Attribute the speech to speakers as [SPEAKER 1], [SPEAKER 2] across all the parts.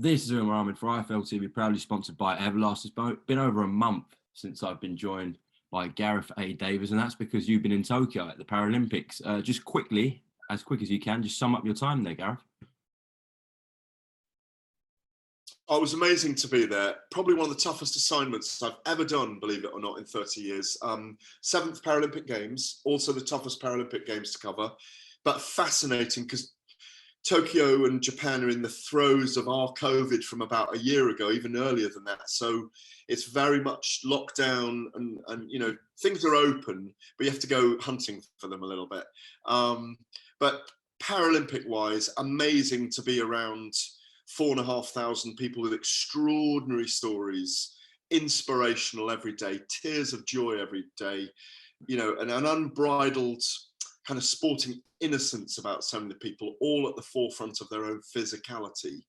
[SPEAKER 1] This is Umar Ahmed for IFL TV, proudly sponsored by Everlast. It's been over a month since I've been joined by Gareth Davies, and that's because you've been in Tokyo at the Paralympics. Just quickly, as quick as you can, just sum up your time there, Gareth.
[SPEAKER 2] Oh, it was amazing to be there. Probably one of the toughest assignments I've ever done, believe it or not, in 30 years. 7th Paralympic Games, also the toughest Paralympic Games to cover, but fascinating because Tokyo and Japan are in the throes of our COVID from about a year ago, even earlier than that. So it's very much lockdown and you know, things are open, but you have to go hunting for them a little bit. But Paralympic wise, amazing to be around 4,500 people with extraordinary stories, inspirational every day, tears of joy every day, you know, and an unbridled kind of sporting innocence about so many people, all at the forefront of their own physicality.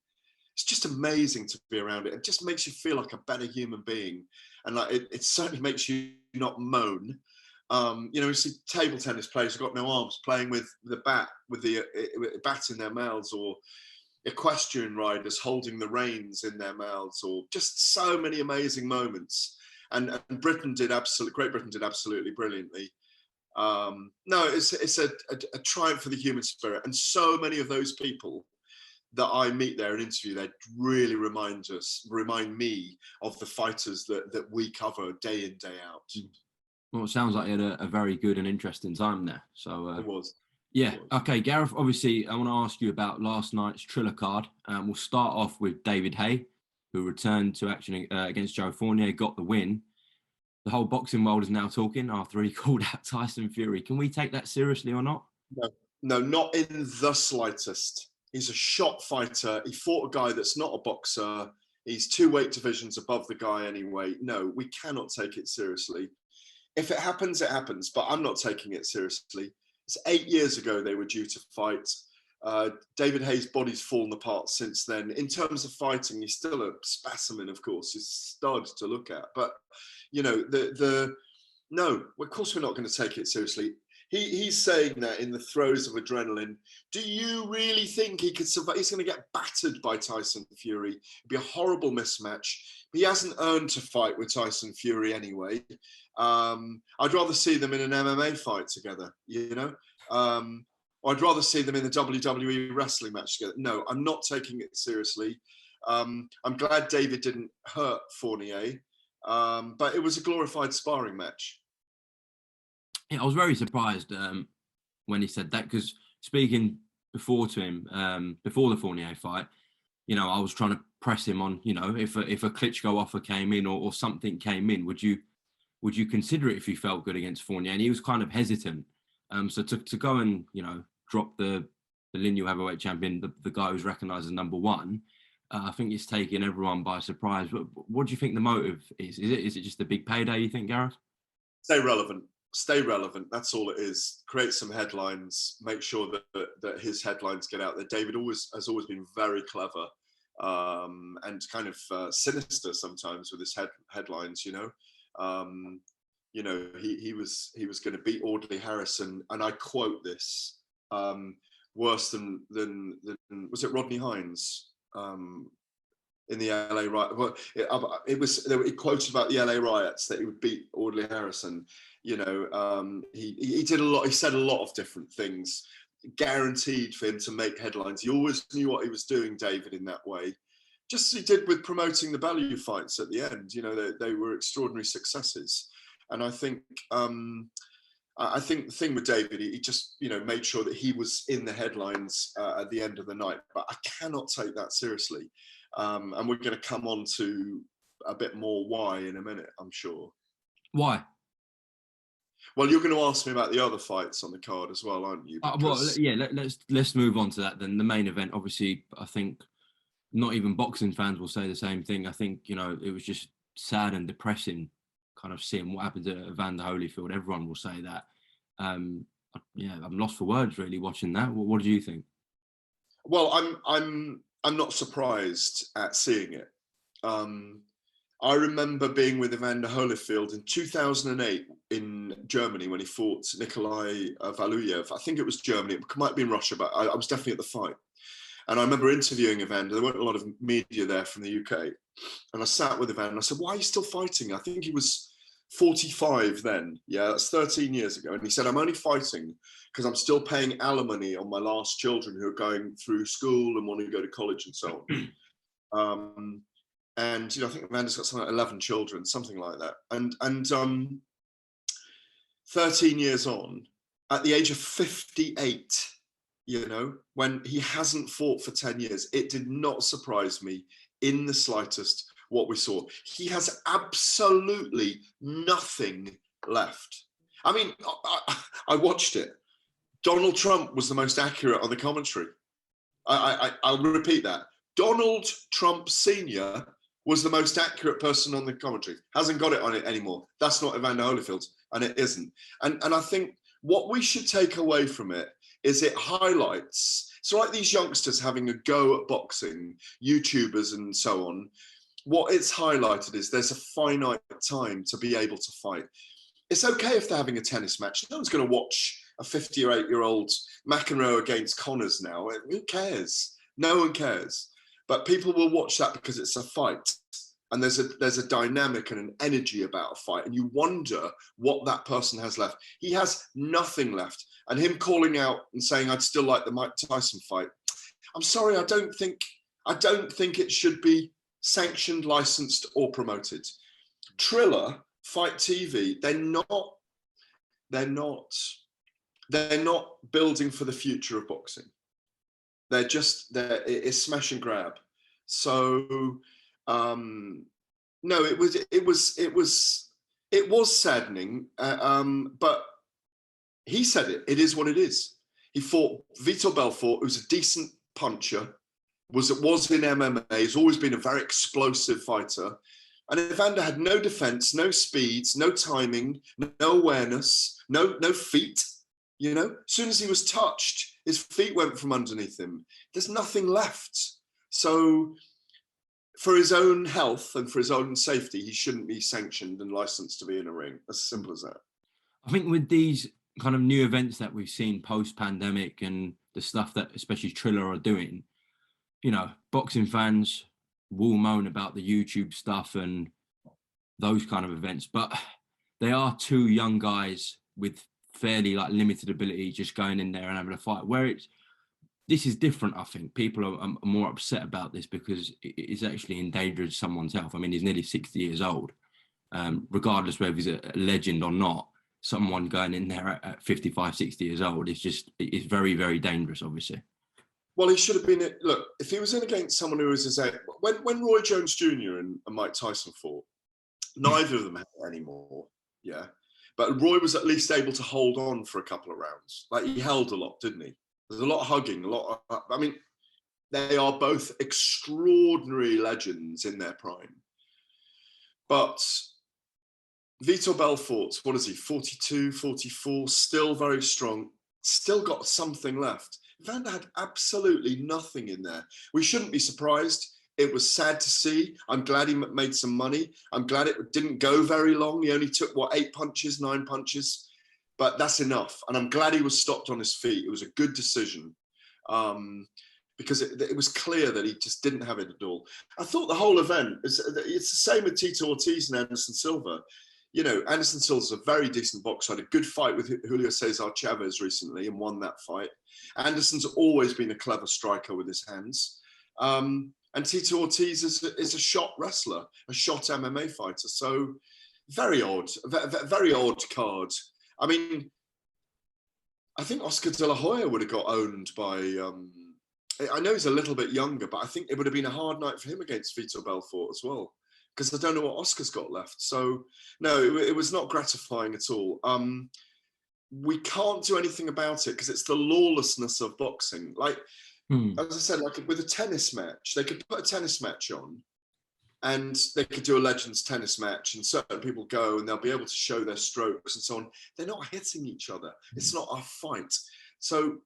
[SPEAKER 2] It's just amazing to be around it. It just makes you feel like a better human being. And like it certainly makes you not moan. You know, you see table tennis players who've got no arms playing with the bat, with the bat in their mouths, or equestrian riders holding the reins in their mouths, or just so many amazing moments. And Great Britain did absolutely brilliantly. No, it's a triumph for the human spirit, and so many of those people that I meet there and interview there really remind me of the fighters that we cover day in, day out.
[SPEAKER 1] Well, it sounds like you had a very good and interesting time there. So
[SPEAKER 2] it was.
[SPEAKER 1] Yeah. Okay, Gareth, obviously I want to ask you about last night's Triller card. We'll start off with David Haye, who returned to action against Joe Fournier, got the win. The whole boxing world is now talking after he called out Tyson Fury. Can we take that seriously or not?
[SPEAKER 2] No, not in the slightest. He's a shot fighter. He fought a guy that's not a boxer. He's 2 weight divisions above the guy anyway. No, we cannot take it seriously. If it happens, it happens, but I'm not taking it seriously. It's 8 years ago they were due to fight. David Haye's body's fallen apart since then. In terms of fighting, he's still a specimen, of course. He's a stud to look at. But, you know, no, of course we're not going to take it seriously. He's saying that in the throes of adrenaline. Do you really think he could survive? He's going to get battered by Tyson Fury. It'd be a horrible mismatch. He hasn't earned to fight with Tyson Fury anyway. I'd rather see them in an MMA fight together, you know? I'd rather see them in the WWE wrestling match together. No, I'm not taking it seriously. I'm glad David didn't hurt Fournier, but it was a glorified sparring match.
[SPEAKER 1] Yeah, I was very surprised when he said that, because speaking before to him, before the Fournier fight, you know, I was trying to press him on, you know, if a Klitschko offer came in or something came in, would you consider it if you felt good against Fournier? And he was kind of hesitant. So to go and, you know, drop the lineal heavyweight champion, the guy who's recognised as number one, I think it's taking everyone by surprise. What do you think the motive is? Is it just a big payday, you think, Gareth?
[SPEAKER 2] Stay relevant. That's all it is. Create some headlines. Make sure that his headlines get out there. David has always been very clever and kind of sinister sometimes with his headlines. You know, he was going to beat Audley Harrison, and I quote this, worse than was it Rodney Hines in the LA riot? Well, it quoted about the LA riots that he would beat Audley Harrison. You know, he did a lot. He said a lot of different things, guaranteed for him to make headlines. He always knew what he was doing, David, in that way. Just as he did with promoting the value fights at the end. You know, they were extraordinary successes. And I think the thing with David, he just, you know, made sure that he was in the headlines at the end of the night. But I cannot take that seriously. And we're going to come on to a bit more why in a minute, I'm sure.
[SPEAKER 1] Why?
[SPEAKER 2] Well, you're going to ask me about the other fights on the card as well, aren't you?
[SPEAKER 1] Well, yeah, let's move on to that then. The main event, obviously, I think not even boxing fans will say the same thing. I think, you know, it was just sad and depressing kind of seeing what happened to Evander Holyfield. Everyone will say that. Yeah, I'm lost for words really watching that. What do you think?
[SPEAKER 2] Well, I'm not surprised at seeing it. I remember being with Evander Holyfield in 2008 in Germany when he fought Nikolai Valuyev. I think it was Germany. It might have been Russia, but I was definitely at the fight. And I remember interviewing Evander. There weren't a lot of media there from the UK. And I sat with Evander and I said, why are you still fighting? I think he was 45 then. Yeah, that's 13 years ago. And he said, I'm only fighting because I'm still paying alimony on my last children who are going through school and want to go to college and so on. And, you know, I think Amanda's got something like 11 children, something like that. And 13 years on, at the age of 58, you know, when he hasn't fought for 10 years, it did not surprise me in the slightest what we saw. He has absolutely nothing left. I mean, I watched it. Donald Trump was the most accurate on the commentary. I'll repeat that. Donald Trump Sr. was the most accurate person on the commentary. Hasn't got it on it anymore. That's not Evander Holyfield, and it isn't. And I think what we should take away from it is it highlights, it's like these youngsters having a go at boxing, YouTubers and so on. What it's highlighted is there's a finite time to be able to fight. It's okay if they're having a tennis match. No one's going to watch a 50 or 8-year-old McEnroe against Connors now. Who cares? No one cares. But people will watch that because it's a fight. And there's a dynamic and an energy about a fight. And you wonder what that person has left. He has nothing left. And him calling out and saying, I'd still like the Mike Tyson fight. I'm sorry, I don't think it should be sanctioned, licensed, or promoted. Triller, Fight TV, they're not building for the future of boxing. It's smash and grab. So no, it was saddening. But he said it. It is what it is. He fought Vitor Belfort, who's a decent puncher, was in MMA. He's always been a very explosive fighter. And Evander had no defense, no speeds, no timing, no awareness, no feet. You know, as soon as he was touched, his feet went from underneath him. There's nothing left. So for his own health and for his own safety, he shouldn't be sanctioned and licensed to be in a ring. As simple as that.
[SPEAKER 1] I think with these kind of new events that we've seen post-pandemic and the stuff that especially Triller are doing, you know, boxing fans will moan about the YouTube stuff and those kind of events, but they are two young guys with fairly like limited ability just going in there and having a fight. This is different. I think people are more upset about this because it's actually endangering someone's health. I mean, he's nearly 60 years old. Regardless whether he's a legend or not, someone going in there at 55, 60 years old it's very, very dangerous, obviously.
[SPEAKER 2] Well, he should have been. Look, if he was in against someone who was his age, when Roy Jones Jr. and Mike Tyson fought, neither of them had it anymore. Yeah, but Roy was at least able to hold on for a couple of rounds. Like he held a lot, didn't he? There's a lot of hugging, a lot of. I mean, they are both extraordinary legends in their prime. But Vitor Belfort, what is he? 42, 44, still very strong, still got something left. Evander had absolutely nothing in there. We shouldn't be surprised. It was sad to see. I'm glad he made some money. I'm glad it didn't go very long. He only took, 8 punches, 9 punches? But that's enough. And I'm glad he was stopped on his feet. It was a good decision because it was clear that he just didn't have it at all. I thought the whole event, it's the same with Tito Ortiz and Anderson Silva. You know, Anderson Silva's a very decent boxer. Had a good fight with Julio Cesar Chavez recently and won that fight. Anderson's always been a clever striker with his hands. And Tito Ortiz is a shot wrestler, a shot MMA fighter. So very odd card. I mean, I think Oscar De La Hoya would have got owned by, I know he's a little bit younger, but I think it would have been a hard night for him against Vitor Belfort as well, because I don't know what Oscar's got left. So no, it was not gratifying at all. We can't do anything about it because it's the lawlessness of boxing. Like, as I said, like with a tennis match, they could put a tennis match on and they could do a Legends tennis match and certain people go and they'll be able to show their strokes and so on. They're not hitting each other. It's not a fight. So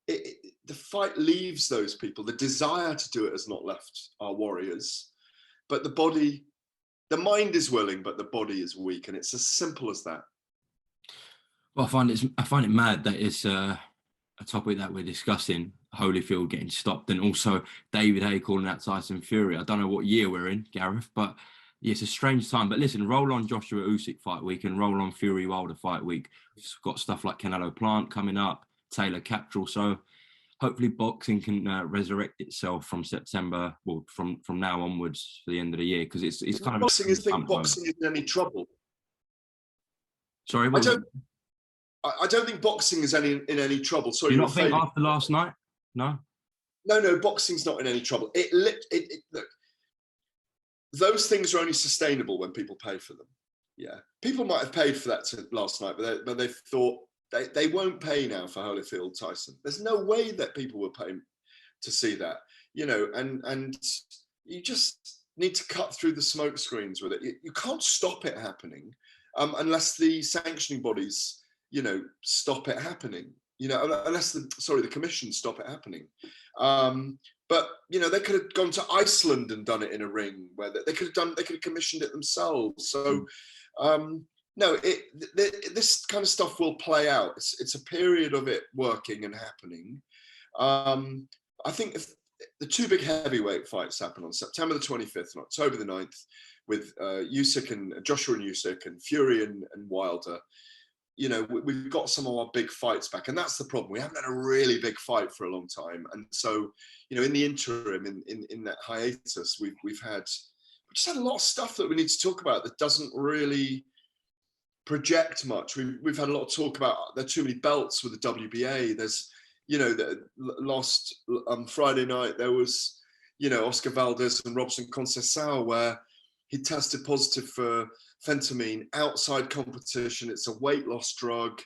[SPEAKER 2] the fight leaves those people. The desire to do it has not left our warriors, but the mind is willing, but the body is weak. And it's as simple as that.
[SPEAKER 1] Well, I find it mad that it's a a topic that we're discussing, Holyfield getting stopped, and also David Haye calling out Tyson Fury. I don't know what year we're in, Gareth, but yeah, it's a strange time. But listen, roll on Joshua Usyk fight week and roll on Fury Wilder fight week. We've got stuff like Canelo Plant coming up, Taylor Captrell. So hopefully boxing can resurrect itself from September, well, from now onwards to the end of the year, because it's kind of
[SPEAKER 2] boxing is think boxing is in any trouble.
[SPEAKER 1] Sorry,
[SPEAKER 2] I don't think boxing is in any trouble. Sorry,
[SPEAKER 1] you not think after last night? No.
[SPEAKER 2] No, boxing's not in any trouble. Look, those things are only sustainable when people pay for them. Yeah, people might have paid for that last night, but they thought they won't pay now for Holyfield Tyson. There's no way that people will pay to see that, you know, and you just need to cut through the smoke screens with it. You can't stop it happening unless the sanctioning bodies, you know, stop it happening. You know, unless the commission stop it happening. But you know, they could have gone to Iceland and done it in a ring where they could have commissioned it themselves. So no, this kind of stuff will play out. It's a period of it working and happening. I think if the two big heavyweight fights happen on September the 25th and October the 9th with Usyk and Joshua and Usyk and Fury and Wilder, you know, we've got some of our big fights back, and that's the problem. We haven't had a really big fight for a long time, and so, you know, in the interim, in that hiatus, we just had a lot of stuff that we need to talk about that doesn't really project much. We've had a lot of talk about there are too many belts with the WBA. There's, you know, the last Friday night there was, you know, Oscar Valdez and Robson Conceição where he tested positive for phentermine outside competition. It's a weight loss drug.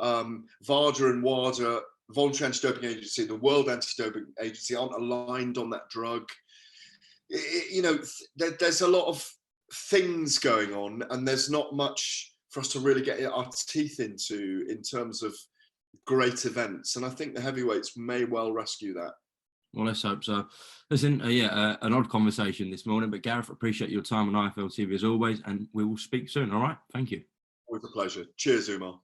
[SPEAKER 2] VADA and WADA, Voluntary Anti-Doping Agency, the World Anti-Doping Agency aren't aligned on that drug. You know, there's a lot of things going on, and there's not much for us to really get our teeth into in terms of great events. And I think the heavyweights may well rescue that.
[SPEAKER 1] Well, let's hope so. Listen, an odd conversation this morning, but Gareth, appreciate your time on IFL TV as always, and we will speak soon. All right, thank you.
[SPEAKER 2] Always a pleasure. Cheers, Umar.